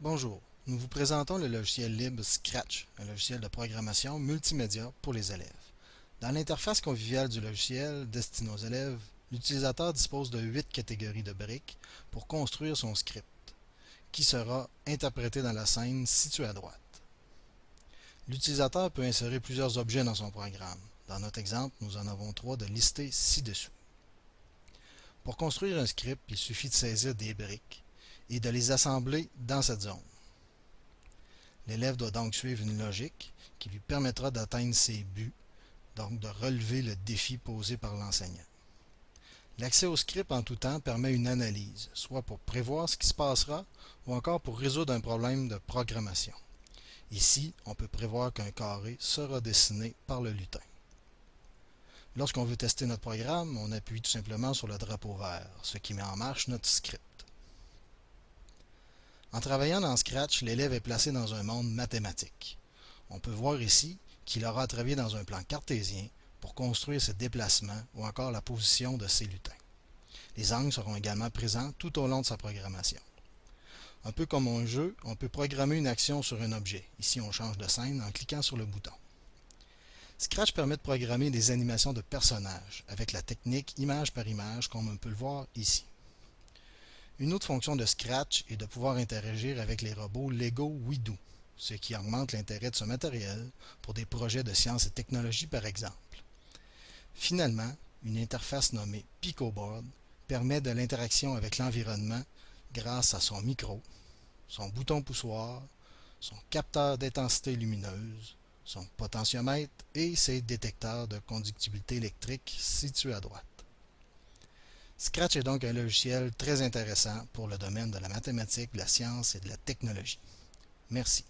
Bonjour, nous vous présentons le logiciel libre Scratch, un logiciel de programmation multimédia pour les élèves. Dans l'interface conviviale du logiciel destiné aux élèves, l'utilisateur dispose de 8 catégories de briques pour construire son script, qui sera interprété dans la scène située à droite. L'utilisateur peut insérer plusieurs objets dans son programme. Dans notre exemple, nous en avons 3 de listés ci-dessous. Pour construire un script, il suffit de saisir des briques et de les assembler dans cette zone. L'élève doit donc suivre une logique qui lui permettra d'atteindre ses buts, donc de relever le défi posé par l'enseignant. L'accès au script en tout temps permet une analyse, soit pour prévoir ce qui se passera ou encore pour résoudre un problème de programmation. Ici, on peut prévoir qu'un carré sera dessiné par le lutin. Lorsqu'on veut tester notre programme, on appuie tout simplement sur le drapeau vert, ce qui met en marche notre script. En travaillant dans Scratch, l'élève est placé dans un monde mathématique. On peut voir ici qu'il aura à travailler dans un plan cartésien pour construire ses déplacements ou encore la position de ses lutins. Les angles seront également présents tout au long de sa programmation. Un peu comme un jeu, on peut programmer une action sur un objet. Ici, on change de scène en cliquant sur le bouton. Scratch permet de programmer des animations de personnages avec la technique image par image comme on peut le voir ici. Une autre fonction de Scratch est de pouvoir interagir avec les robots Lego WeDo, ce qui augmente l'intérêt de ce matériel pour des projets de sciences et technologies par exemple. Finalement, une interface nommée PicoBoard permet de l'interaction avec l'environnement grâce à son micro, son bouton poussoir, son capteur d'intensité lumineuse, son potentiomètre et ses détecteurs de conductibilité électrique situés à droite. Scratch est donc un logiciel très intéressant pour le domaine de la mathématique, de la science et de la technologie. Merci.